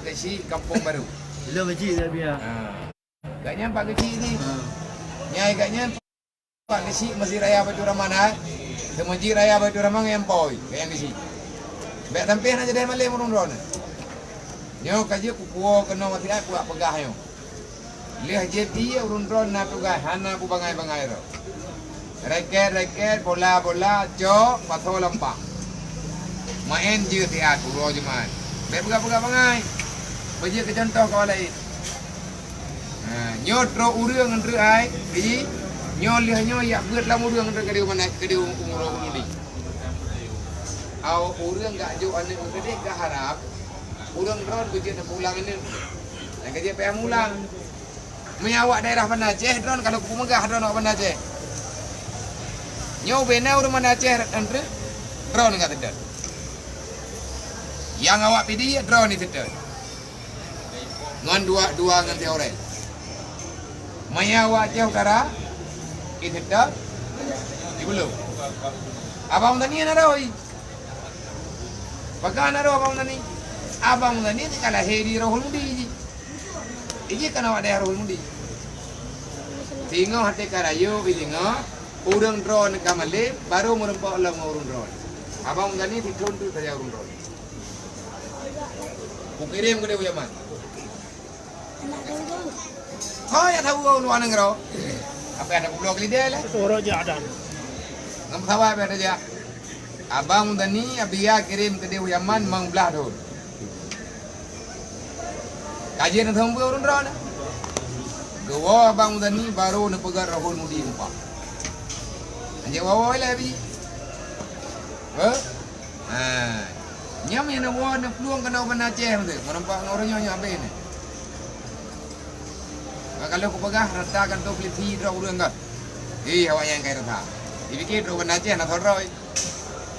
kecil kampung baru. Bila kecil tapi ya. Agaknya Pak kecil ni. Nyai agaknya Pak kecil masih raya Batu Ramana. Semuji raya Batu Ramang yang poi, yang kecil. Baik tampil nak jadi malay murun-murun. Nyo kaji kukuo kena mati aku tak pegah nyo. Lihat jadi urun-urun nak tugas hana ku bangai-bangai ro. Reket bola cok patho lempak. Main je tiat uro je man. Baik pegah-pegah bangai. Bagi ke contoh kau lain. Nyo tro urang ngan ai, biji nyo lihat nyo ya beut lam urang ngan kadiu mana kadiu umur ni. Au urang gak jo ane gede gak harap. Urang drone biji nak pulang ini. Dan kerja payah mulang. Menyawak daerah Banda Aceh drone kalau ku megah drone Banda Aceh. Nyo bena urang Banda Aceh andre drone enggak tidak. Yang awak pilih drone itu tidak. Ngan dua ngan teore. Menyawak jauh kara itu tidak. Dibelum. Abang tani naroi. Pakai naro abang tani. Abang tani kalau heri rohul mudi. Iji kan awak daerah rohul mudi. Tinggal hati karayu, tinggal urang drone kamale baru merempak lang urang drone. Abang tani ditun tu saja urang drone. Kukirim ke dia punya man. Kau yang tahu kau luar negara. Apa ada pulau kelida lah. Orang je ada. Ngam tahu apa ada je. Abang tani abia kirim ke dia punya man mang belah tu. Kajian yang tahu urang drone. Gua abang tani baru nak pegar rohul mudi umpa. Anjay wawa lah bi. Nyam yang nak peluang kena Banda Aceh tu. Menempat orangnya apa ni? Kalau aku pegah ratakan tu beli fee draw urang kan. Awak yang kaya rata. Dipikir draw Banda Aceh nak thoroi.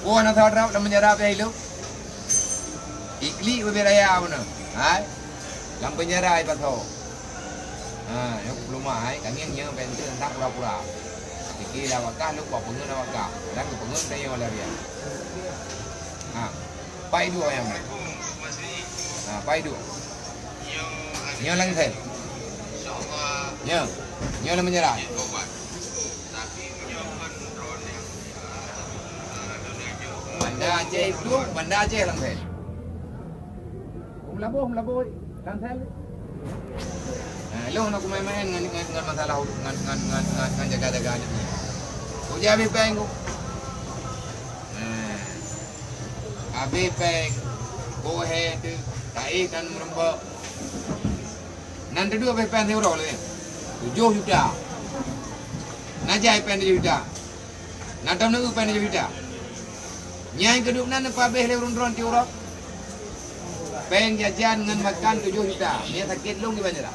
Nak thoroi lam menjara apa hidup. Ikli beraya mana? Hai. Lam penjara ai patho. Yang belum ai kangin nya pentu tak pura-pura. Fikir awak lu bawa pengen awak. Dan pengen saya oleh dia. Pai dua yang mana? Pai dua. Nyo lang sen. Nyo lang menyerah. Banda Aceh itu, Banda Aceh lang sen. Hum labo, lang sen. Lo nak main-main dengan masalah dengan jaga-jaga ni. Kau jadi peng ko. Abi peng, go ahead, taik dan merembak. Nanti dua pen tu orang le. 7 juta. Najai pen 7 juta. Nanti nak pen 7 juta. Nyai keduk nan apa beh le urun-urun ti orang. Pen jajan dengan makan 7 juta. Dia sakit long di Banjar.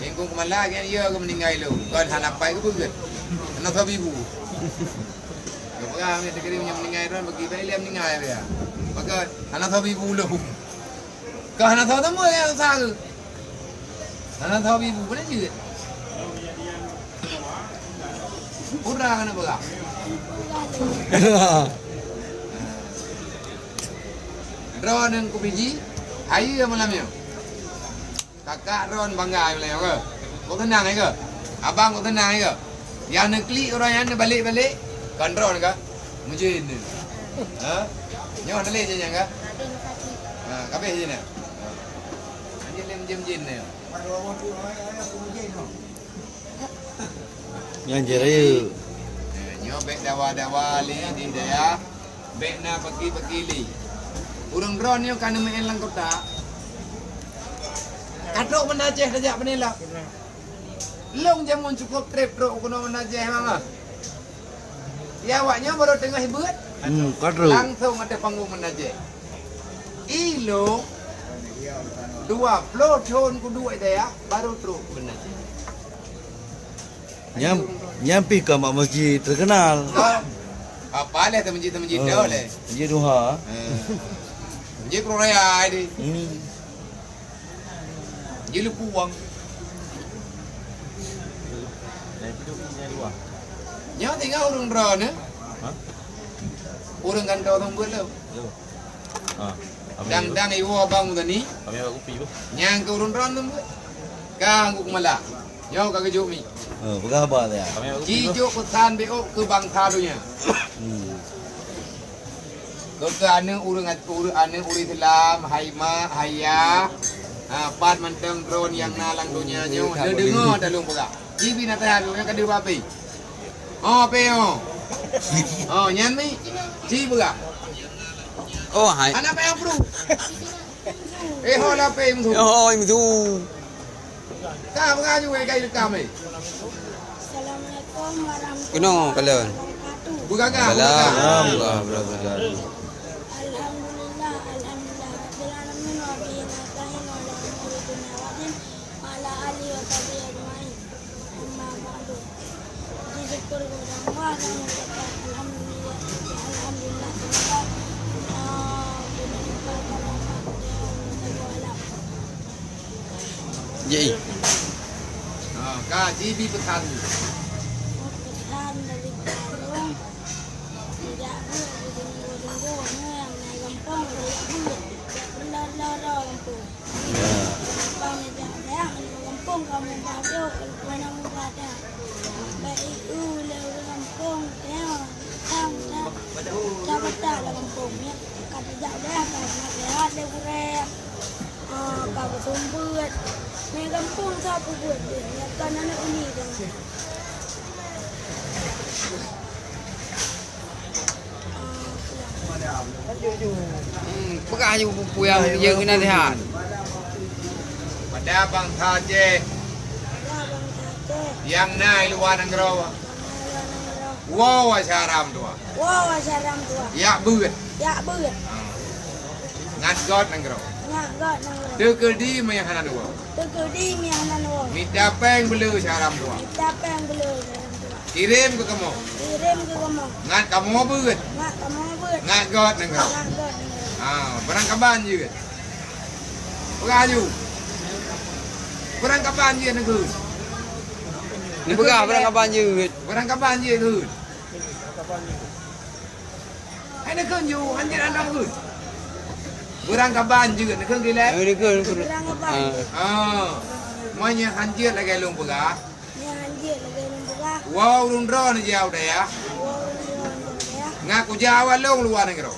Engkau kemana kan ia ke meninggal lu. Kau hanap pai ke bukan? Nak tahu ibu. Kau pegang ni dekat dia meninggal orang bagi pai dia meninggal dia. Maka anak tahu ibu lu. Kau anak tahu tamu yang sang. Anak tahu ibu boleh je. Urang kan apa? Drone yang ku biji, ayu malam ni. Kakak drone bangga malam ke? Kau tenang ke? Abang kau tenang ke? Yang nak klik orang yang nak balik-balik, kontrol ke? Mujin ni. Nyawa nak leh je yang ke? Kabeh je ni. Anjing leh mujin ni. Yang jere. Nyawa bek dawa-dawa li di dia. Bek na pagi-pagi li. Urang drone ni kan main lang kota. Katok Banda Aceh saja penila. Long jamun cukup trip truk kono Banda Aceh mama. Ya awaknya baru tengah hibut. Kadro. Langsung ada panggung Banda Aceh. Ilo 20 tahun ku duit dia baru truk Banda Aceh. Nyampi ke mak masjid terkenal. Apa le masjid dah le. Masjid Duha. Masjid Raya ni. Dia lupa uang. Nya tinggal urang drone. Urang kan kau tunggu tu. Dang iwo abang tadi. Kami aku pi bu. Nyang ke urun ron tu. Kang ku mala. Nyau ka kejuk mi. Bukan apa dia. Kami aku pi. Kijuk pesan beo ke bangsa dunia. Ke ane urang ane uri Islam haima haya. Pat manteng drone yang nalang dunia nyo. Dia dengar dalam pula. Ibi nak tahan yang kadu babi. Oh peo. Oh nyan mi. Ci pula. Oh hai. Anak peo bro. Hola pe mtu. Oh itu. Ka mga ju kai kami. Assalamualaikum warahmatullahi Kuno kalian. wabarakatuh. Buka ka. Salam. Berapa. Alhamdulillah, rabbil alamin wa bihi nasta'in wa la ilaha illa huwa wa ala alihi wa sahbihi ajma'in. Amma ba'du. Disyukur kepada Allah dan mengucapkan alhamdulillah. Alhamdulillah kita berlimpah pada Jadi. Ka jibi pesan. pesan dari Bandung. Tidak tunggu yang naik kampung tidak benar kampung. Kampung tidak ada kampung kamu baru mana muda. Baik itu lewat kampung ya dapat dah kampungnya kata jauh dah karena sehat dia kurang. Kau sumber. Naik kampung siapa buat dia? Kan anak ini kan. Bukan aja buku yangយើងណាទេហាន Pada bangsa je yang nai luar negara. Wow asyaram tua. Wow, asyaram tua. Ya buat. Ya buat. Ngat got negara. Nak got nang. Dekel di mayang hanan dua. Tegel di mianan wong. Minta peng belu asyaram tua. Kita peng belum asyaram tua. Kirim ke kamu. Kirim ke kamu. Ngat kamu buat. Nak kamu buat. Ngat got negara. Nak got nang. Perang kaban juga. Pengaju. Perang kaban juga negara. Ni bukan berang kapan je. Perang kaban juga negara. Hai negara ju anjir anak negara. Perang kaban juga negara gila. Ni ke. Kurang apa? Manya anjir lagi lung pegah. Ni anjir lagi lumbuka. Wow run ron jauh dah ya. Wow, ya. Ngaku Jawa lung luar negara.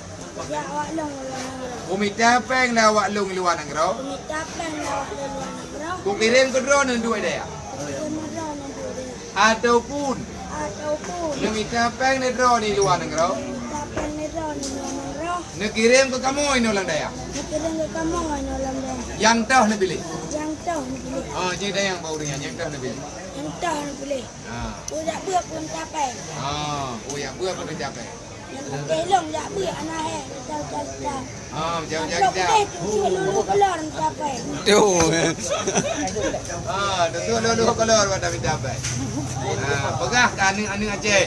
Ya awak long nang. Umita peng lah awak lung luar negara. Kita peng awak luar negara. Ku kirim ke drone dua dah ya. Kemudian nanti Ataupun ataupun umita peng ni drone di luar negara. kita peng ni luar negara. Nak kirim ke kamu ini ulang dah ya. Kirim ke kamu ngolam dah. Yang tahu nak pilih. Yang tahu ni pilih. Cerita yang baru ni yang tahu nak pilih. Yang tahu ni pilih. Udah buat pun capek. Ya buat pun capek. Kelong tak buat anak tahu. Jauh-jauh Kalau kita. boleh dulu keluar capek. Tu. Tentu dulu keluar pada minta capek. Pegah ke ane Aceh.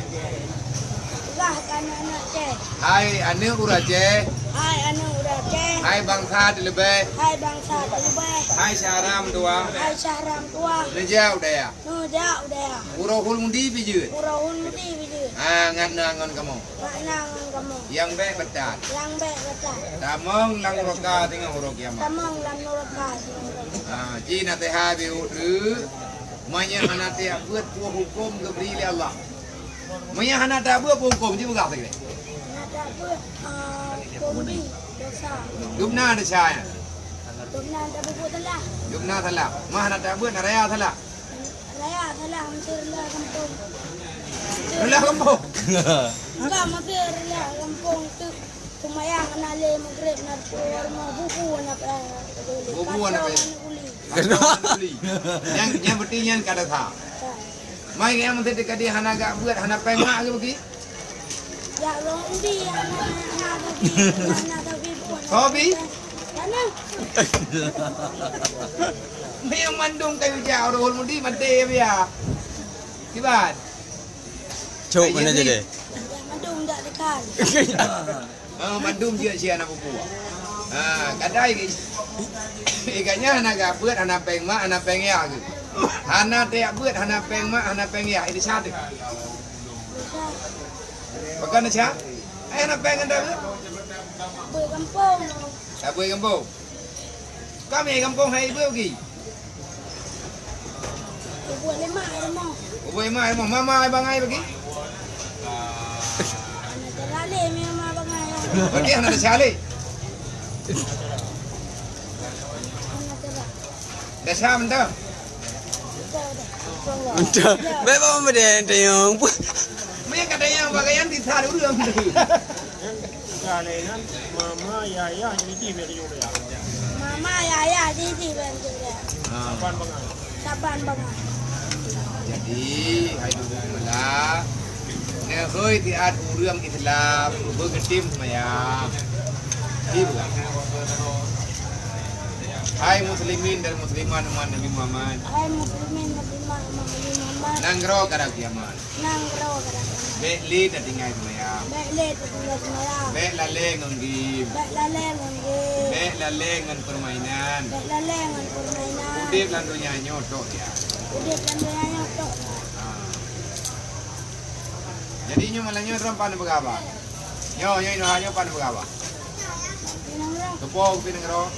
Lah kan anak ceh. Hai ane ur Aceh. Hai anak udah ceh. Hai bangsa di lebih. Hai bangsa terlebih. Hai syaram dua. Hai syaram tua. Nejau dah ya. Nu jauh dah. Urohul mundi bijut. Urahun mudi bidu. Ngan nangon kamu. Nangan kamu. Yang baik betat. Yang baik kata. Tamong lang roka tengah urok kiamat. Tamang lam nurka. Cina teh habi udu. Manya anak teh buat buah hukum ke beri Allah. Manya anak teh buat hukum je bukan tak. Nada buat kombi dosa. Gubna ada saya. Komna ada buat telah. Gubna telah. Mah anak teh buat raya telah. Raya telah hampir lah kampung. Relah kamu. Enggak hampir lah kampung tu. Kumayang anak le maghrib nak keluar mau buku anak Buku anak yang penting yang kada tha. Mai yang mesti dekat dia hana gak buat hana pemak ke bagi. Ya long di anak tapi Hobi? Mana? Yang mandung kayu jauh rohul mudi mati ya. Kibat. Cuk mana je deh. Mandung tak dekat. Mandum dia si anak buku. Kadai ke. Ikatnya anak gak buat anak pengmak anak pengya ke. Anak teh buat anak pengmak anak pengya ini satu. Bukan aja. Nak pengen dah. Bơi kampung. Dah boleh kampung. Kami kampung hai ibu lagi. Buat lima ilmu. Boleh mai mama abang ai bagi. Anak terale memang bangai. Bagi anak sekali. Anak terale. Dah sam dah. Entah. Baik apa benda tayang. Mai kata yang bagayan di thar urang tu. Kalian mama yaya jadi video ya. Mama ayah di bantu dia. Kapan bangan? Kapan bangai? Jadi hai dulu mula. Ne hoi ti at urang Islam bergetim maya. Di bukan. Hai muslimin dan muslimat umat Nabi Muhammad. Hai muslimin muslimat Muhammad. Nanggro karak kiamat. Nang raw kada. Bekli dan tinggal maya. Bekle tinggal semaya. Bek lale ngonggi. Bek lale ngonge. Bek lale ngan permainan. Bek lale ngon permainan. Udip lan dunia nyoto ya. Udah tandanya nyotok. Jadi nyo malah nyo ram pan begaba. Nyo ino hanyo pan begaba. Nang raw. Tepok pinengro.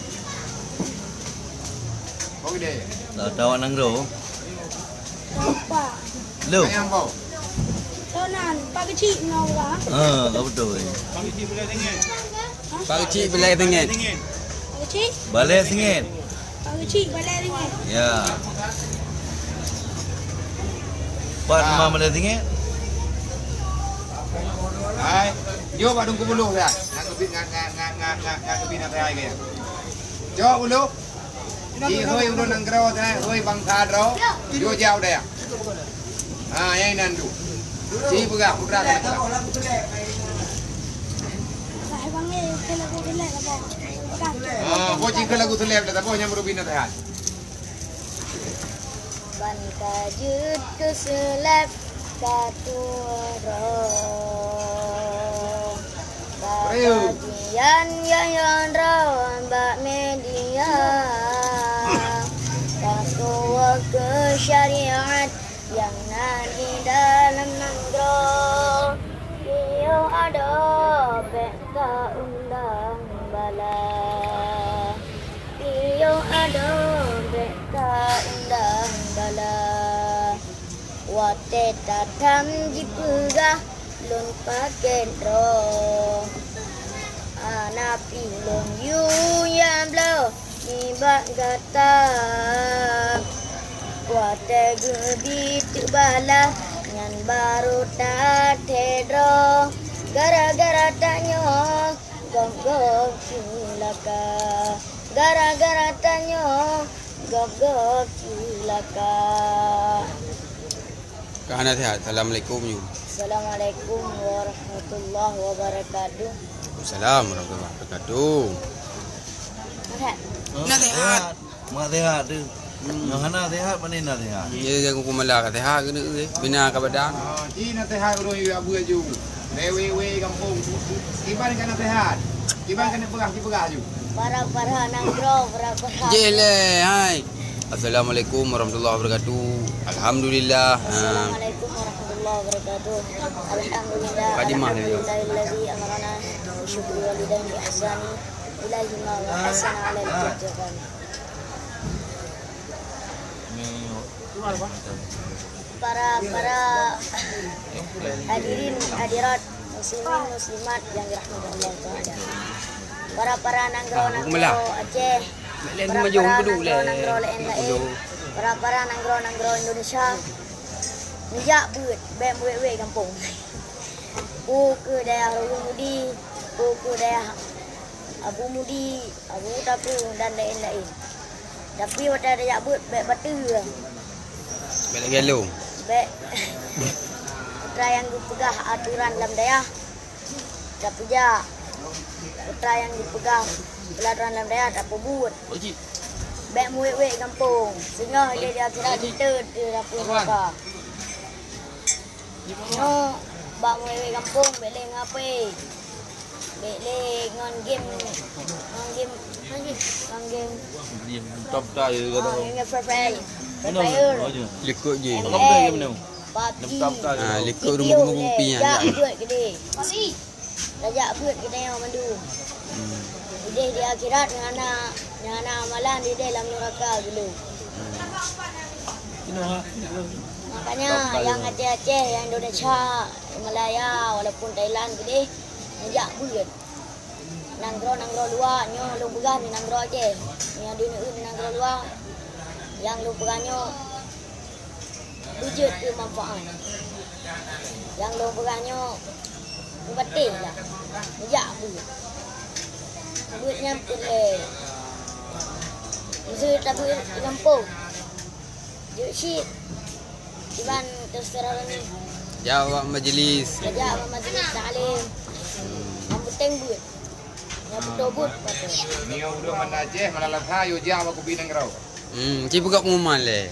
Oke deh. Tahu nang ro. Apa? Lu. Ayam bau. Tonan pagi cik ngau lah. Kau betul. Pak kecil belai pengen. Pagi cik. Balik singit. Pagi cik balai ringan. Ya. Pat mama balik singit. Hai. Jo badung ku buluh ya. Ngak kebi nak hai ke. Jo buluh. Di hoi udah nanggro teh, hoi bangsa dro. Jo jauh dah ya. Yang nandu. Ci buka putra kan. Saya bangi kalau aku gelak apa. Bukan. Kau cingkal lagu tu lep dah, tapi hanya merubin dah. Ban kajut ke selap katuro. Kajian yang rawan bak media. Takwa ke syariat yang nadi dalam nanggro. Iyo ada beka undang bala. Iyo ada beka undang bala. Wate tatam jipugah lun pakai dro. Anak pilon you yang blow ibak gata. Wate gedi tebala ngan baru tak tedro. Gara-gara tanyo gog cilaka. Gara-gara tanyo gog cilaka. Kahana sehat. Assalamualaikum. Assalamualaikum warahmatullahi wabarakatuh. Waalaikumsalam warahmatullahi wabarakatuh. Sehat. Nak sehat. Mak sehat tu. Yang mana sehat, mana nak sehat? Ya aku kumala kat sehat kena ke. Bina kat badan. Ci nak sehat urang you abu aju. Lewe kampung. Iban kan sehat. Iban kan berah ju. Para nanggro, para. Jele, hai. Assalamualaikum warahmatullahi wabarakatuh. Alhamdulillah. Assalamualaikum warahmatullahi wabarakatuh. Alhamdulillah. Qadimah dia. Alhamdulillahi amarana syukri walidain bi ihsani ilahi ma wa hasana ala al-jannah. Para hadirin hadirat muslimin muslimat yang dirahmati Allah Taala. Para nanggro Aceh. Nanggro lain. Para nanggro Indonesia. Mijak beut, bem we kampung. Ku ke daerah Mudi, ku ke daerah Abu Mudi, Abu Tapu dan lain-lain. Tapi wata ada beut bek batu. Balik gelo. Bek putra yang dipegang aturan dalam daerah. Tak puja. Putra yang dipegang peraturan dalam daerah tak pebut. Bek we kampung. Sehingga dia kira kita di dapur mereka. No, bak we kampung bele ngapai. Bele ngon game. Top dah je kata. Game free. Likut je. Top dah je mana? Pati. Likut rumah kopi yang ya. Buat gede. Rajak buat kita yang mandu. Dia di akhirat dengan amalan di dalam neraka dulu. Makanya yang Aceh-Aceh, yang Indonesia, Malaya, walaupun Thailand gede, rajak buat. Nanggro luar, nyo lu pegang ni nanggro Aceh. Yang di nanggro luar, yang lu pegangnya wujud ke manfaat. Yang lu pegangnya batin lah. Rajak buat. Buatnya boleh. Mesti tak buat kampung. Juksit. Iban terserah ni. Jawab majlis. Kerja majlis taklim. Yang penting buat. Yang betul buat patut. Ni udah mana Aceh, mana latha, yo jah aku pinang rau. Cik buka pengumuman le.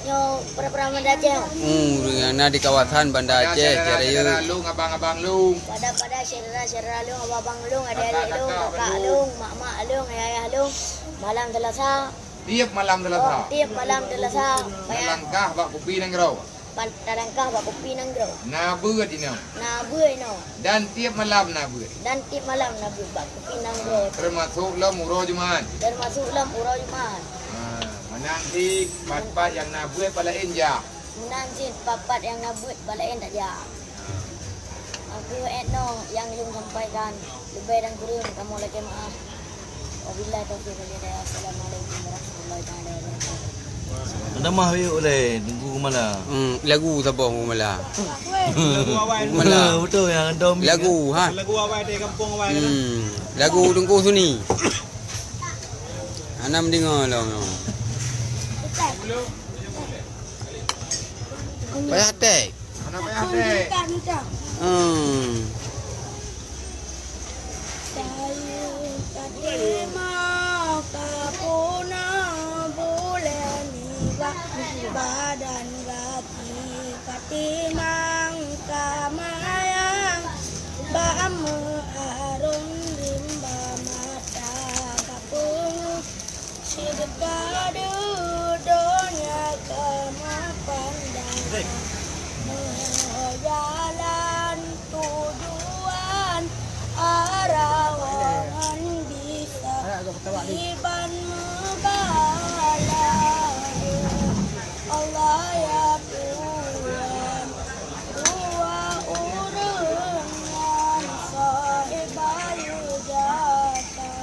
Yo para-para Aceh. Dengan di kawasan Banda Aceh, Caraya. Lung, abang-abang lung. Pada saudara lung, abang lung, adik-adik lung, kakak lung, mak lung, ayah lung. Malam Selasa. Tiap malam latha. Tiap malam Selasa. Bayar Langkah bak ku pinang rau. Tarangkah bak kopi nang grow. Na beut ini. Na buai no. Dan tiap malam na beut. Dan tiap malam na buai bak kopi nang grow. Termasuk lam uro Jumat. Termasuk lam urau Jumat. Menanti pat-pat yang na beut pala enja. Menanti papat yang na buat balain tak ja. Aku etno yang ilmu sampaikan lebih dan kurang kamu lagi maaf. Wabillahi taufiq wal hidayah. Assalamualaikum warahmatullahi wabarakatuh. Nama we oleh tunggu kemana? Lagu siapa Humala? Lagu awal. Humala. Betul yang dom. Lagu ha. Lagu awal di kampung awal kan. Lagu Tungku Suni. Ana mendengar lah. Payah tek. Mana payah dek? Badan gati katimang kamayang bamu arum rimba mata kapung sidkadu dunia kama pandang jalan tujuan arawan bisa iban membala Allah ya Tuhan, dua urunan sahib ayu jata.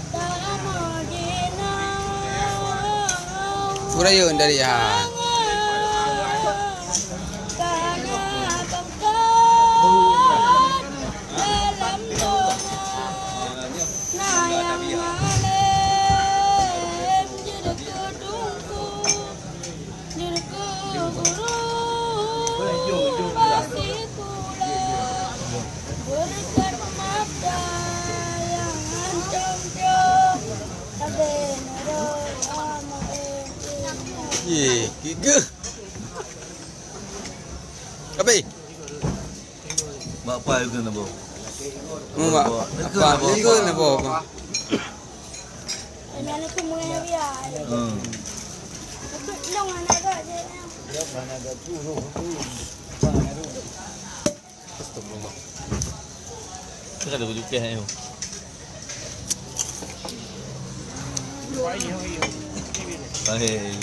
Tanudina Surayun dari ha. karena bangkat dalam doa nayang Ye, giga. Apa? Mak pai ke nabo? Mak apa? Ke nabo? Anak tu mulai biar. Aku long anak tu. Kita ada rujuk ke ayo. Baik.